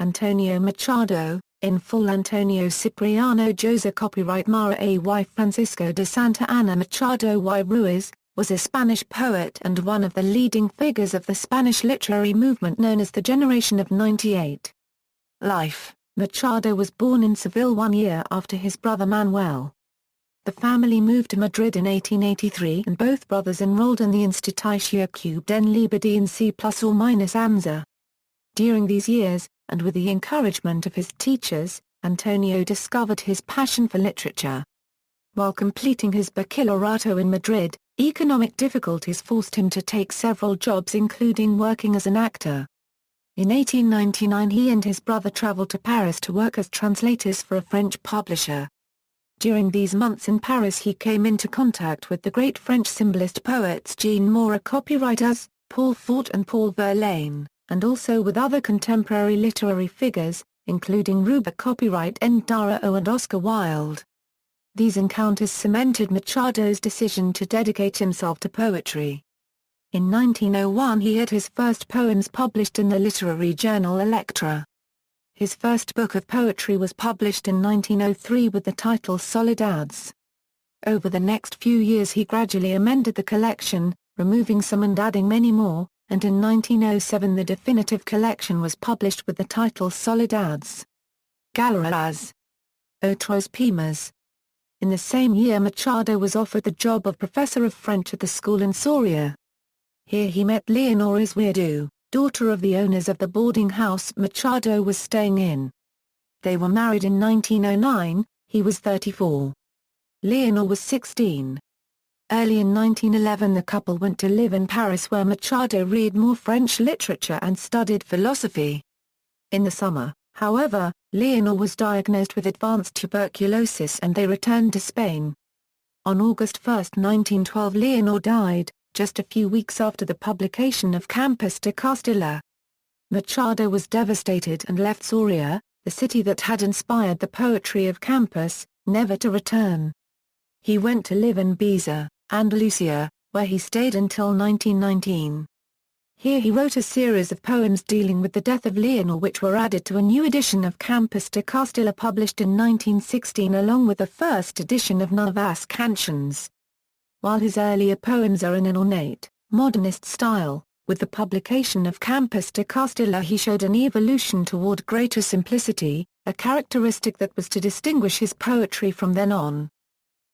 Antonio Machado, in full Antonio Cipriano José copyright María y Francisco de Santa Ana Machado y Ruiz, was a Spanish poet and one of the leading figures of the Spanish literary movement known as the Generation of '98. Life: Machado was born in Seville 1 year after his brother Manuel. The family moved to Madrid in 1883 and both brothers enrolled in the Instituto den Libertad C ± AMSA. During these years, and with the encouragement of his teachers, Antonio discovered his passion for literature. While completing his bachillerato in Madrid, economic difficulties forced him to take several jobs including working as an actor. In 1899 he and his brother traveled to Paris to work as translators for a French publisher. During these months in Paris he came into contact with the great French symbolist poets Jean Moreau copywriters, Paul Fort and Paul Verlaine, and also with other contemporary literary figures, including Ruba copyright Ndaro and Oscar Wilde. These encounters cemented Machado's decision to dedicate himself to poetry. In 1901 he had his first poems published in the literary journal Electra. His first book of poetry was published in 1903 with the title Soledades. Over the next few years he gradually amended the collection, removing some and adding many more, and in 1907 the definitive collection was published with the title Soledades. Galerías. Otros Poemas. In the same year Machado was offered the job of professor of French at the school in Soria. Here he met Leonor Izquierdo, daughter of the owners of the boarding house Machado was staying in. They were married in 1909, he was 34. Leonor was 16. Early in 1911 the couple went to live in Paris where Machado read more French literature and studied philosophy. In the summer, however, Leonor was diagnosed with advanced tuberculosis and they returned to Spain. On August 1, 1912 Leonor died, just a few weeks after the publication of Campus de Castilla. Machado was devastated and left Soria, the city that had inspired the poetry of Campus, never to return. He went to live in Baeza, Andalusia, where he stayed until 1919. Here he wrote a series of poems dealing with the death of Leonor which were added to a new edition of Campus de Castilla published in 1916 along with the first edition of Nuevas Canciones. While his earlier poems are in an ornate, modernist style, with the publication of Campus de Castilla he showed an evolution toward greater simplicity, a characteristic that was to distinguish his poetry from then on.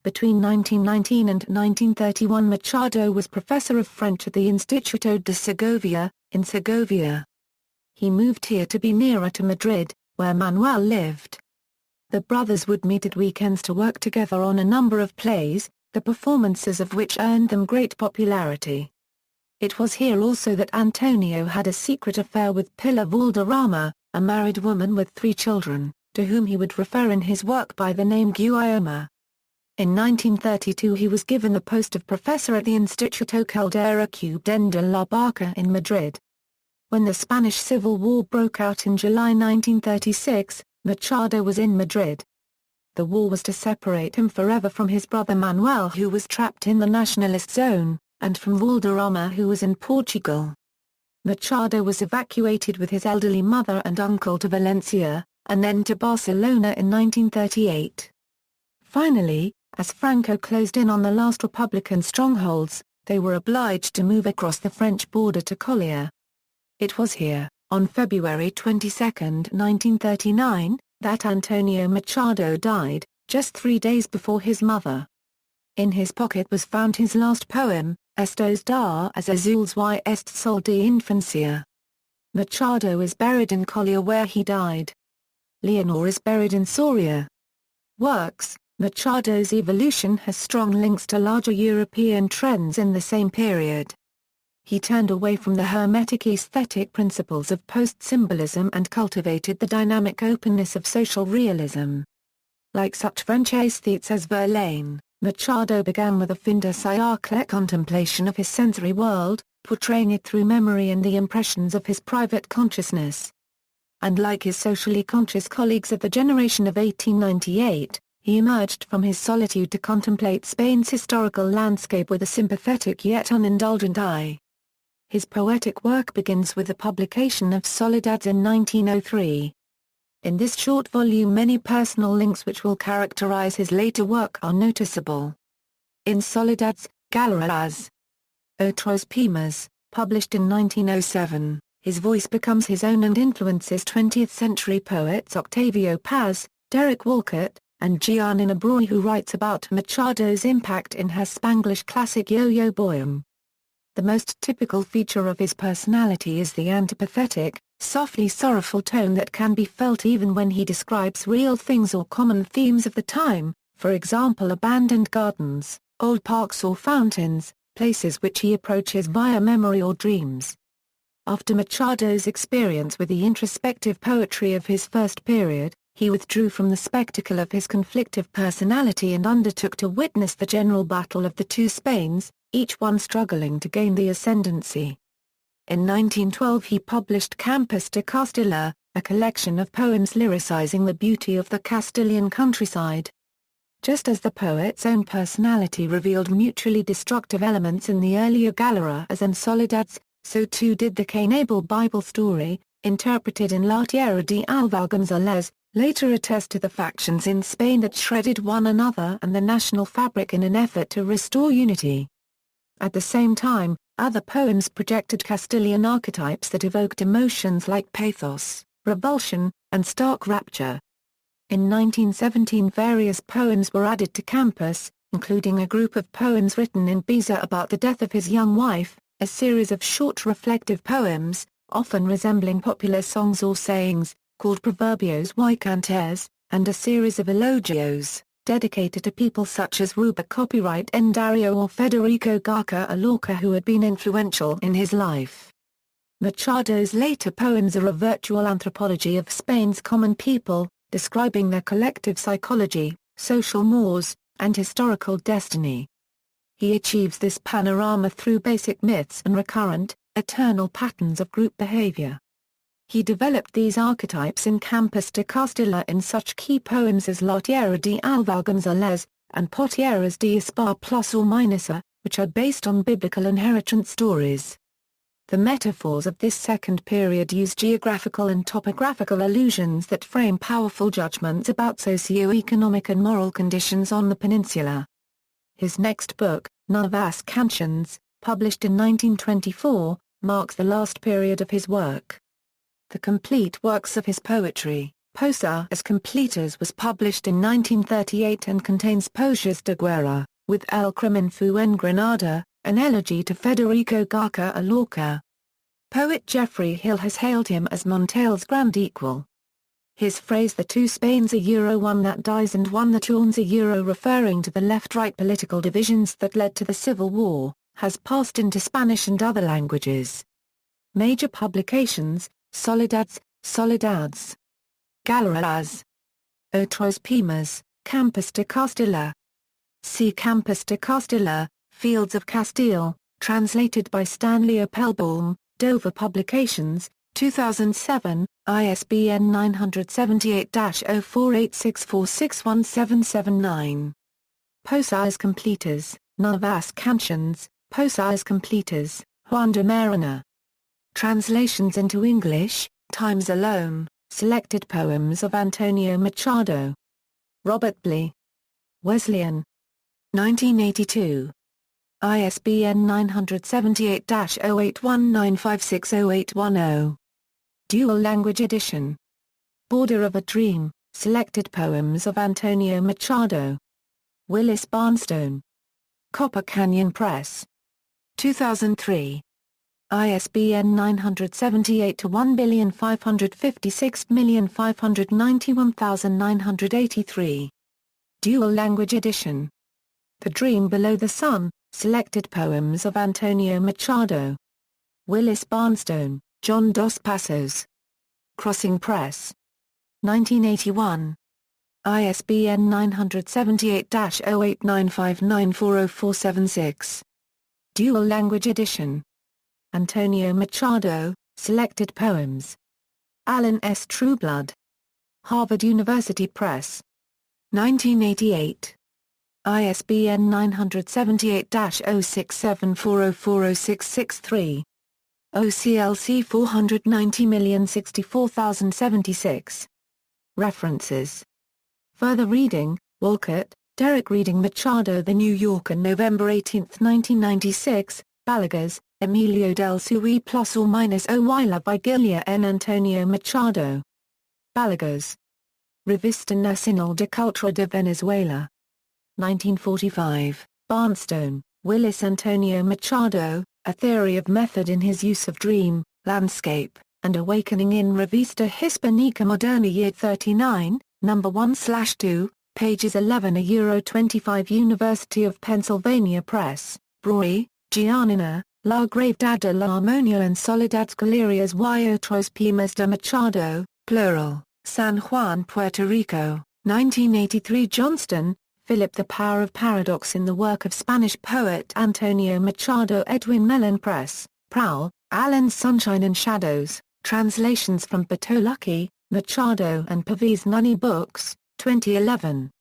Between 1919 and 1931 Machado was professor of French at the Instituto de Segovia, in Segovia. He moved here to be nearer to Madrid, where Manuel lived. The brothers would meet at weekends to work together on a number of plays, the performances of which earned them great popularity. It was here also that Antonio had a secret affair with Pilar Valderrama, a married woman with 3 children, to whom he would refer in his work by the name Guioma. In 1932 he was given the post of professor at the Instituto Caldera Cubden de la Barca in Madrid. When the Spanish Civil War broke out in July 1936, Machado was in Madrid. The war was to separate him forever from his brother Manuel who was trapped in the nationalist zone, and from Valderrama who was in Portugal. Machado was evacuated with his elderly mother and uncle to Valencia, and then to Barcelona in 1938. Finally, as Franco closed in on the last Republican strongholds, they were obliged to move across the French border to Collier. It was here, on February 22, 1939, that Antonio Machado died, just 3 days before his mother. In his pocket was found his last poem, Estos das azules y este sol de infancia. Machado is buried in Collier where he died. Leonor is buried in Soria. Works: Machado's evolution has strong links to larger European trends in the same period. He turned away from the hermetic aesthetic principles of post-symbolism and cultivated the dynamic openness of social realism. Like such French aesthetes as Verlaine, Machado began with a fin de siècle contemplation of his sensory world, portraying it through memory and the impressions of his private consciousness. And like his socially conscious colleagues of the generation of 1898, he emerged from his solitude to contemplate Spain's historical landscape with a sympathetic yet unindulgent eye. His poetic work begins with the publication of Soledades in 1903, In this short volume many personal links which will characterize his later work are noticeable. In Soledades, Galeras. Otros Poemas, published in 1907, his voice becomes his own and influences 20th-century poets Octavio Paz, Derek Walcott, and Giannina Broi, who writes about Machado's impact in her Spanglish classic Yo-Yo Bohem. The most typical feature of his personality is the antipathetic, softly sorrowful tone that can be felt even when he describes real things or common themes of the time, for example abandoned gardens, old parks or fountains, places which he approaches via memory or dreams. After Machado's experience with the introspective poetry of his first period, he withdrew from the spectacle of his conflictive personality and undertook to witness the general battle of the two Spains, each one struggling to gain the ascendancy. In 1912 he published Campus de Castilla, a collection of poems lyricizing the beauty of the Castilian countryside. Just as the poet's own personality revealed mutually destructive elements in the earlier Galeras and Soledades, so too did the Cainable Bible story, interpreted in La Tierra de Alvar González, later attest to the factions in Spain that shredded one another and the national fabric in an effort to restore unity. At the same time, other poems projected Castilian archetypes that evoked emotions like pathos, revulsion, and stark rapture. In 1917 various poems were added to Campus, including a group of poems written in Pisa about the death of his young wife, a series of short reflective poems, often resembling popular songs or sayings, called Proverbios y Cantares, and a series of elogios, dedicated to people such as Ruba copyright N. Dario or Federico Garca Lorca who had been influential in his life. Machado's later poems are a virtual anthropology of Spain's common people, describing their collective psychology, social mores, and historical destiny. He achieves this panorama through basic myths and recurrent, eternal patterns of group behavior. He developed these archetypes in Campus de Castilla in such key poems as La Tierra de Alvar González, and Potieras de Espar plus or minus a, which are based on biblical inheritance stories. The metaphors of this second period use geographical and topographical allusions that frame powerful judgments about socio-economic and moral conditions on the peninsula. His next book, Nuevas Canciones, published in 1924, marks the last period of his work. The complete works of his poetry, Posas Completas, was published in 1938 and contains Poesias de Guerra, with El Crimen fue en Granada, an elegy to Federico Garca Lorca. Poet Geoffrey Hill has hailed him as Monteil's grand equal. His phrase "the two Spains one that dies and one that yawns" referring to the left-right political divisions that led to the Civil War, has passed into Spanish and other languages. Major publications: Soledades, Soledades. Galeras. Otros Poemas, Campus de Castilla. See Campus de Castilla, Fields of Castile, translated by Stanley Appelbaum, Dover Publications, 2007, ISBN 978-0486461779. Posas Completas, Nuevas Canciones, Posas Completas, Juan de Marina. Translations into English, Times Alone, Selected Poems of Antonio Machado. Robert Bly. Wesleyan. 1982. ISBN 978-0819560810. Dual Language Edition. Border of a Dream, Selected Poems of Antonio Machado. Willis Barnstone. Copper Canyon Press. 2003. ISBN 978-1556591,983. Dual Language Edition. The Dream Below the Sun, Selected Poems of Antonio Machado. Willis Barnstone, John Dos Passos. Crossing Press. 1981. ISBN 978-0895940476. Dual Language Edition. Antonio Machado, Selected Poems. Alan S. Trueblood. Harvard University Press. 1988. ISBN 978-0674040663. OCLC 490064076. References. Further reading, Walcott, Derek. Reading Machado. The New Yorker, November 18, 1996, Balaguers, Emilio del Sui ±O by Guillermo N. Antonio Machado. Balaguers. Revista Nacional de Cultura de Venezuela. 1945, Barnstone, Willis. Antonio Machado, A Theory of Method in His Use of Dream, Landscape, and Awakening in Revista Hispanica Moderna. Year 39, No. 1/2, pages 11–25. University of Pennsylvania Press, Breuer, Giannina, La Gravedad de la Armonía en Soledades Galerias y Otros Poemas de Machado, plural, San Juan, Puerto Rico, 1983. Johnston, Philip. The Power of Paradox in the Work of Spanish Poet Antonio Machado. Edwin Mellon Press, Prowl, Alan. Sunshine and Shadows, Translations from Bertolucci, Machado and Pavese. Nunny Books, 2011.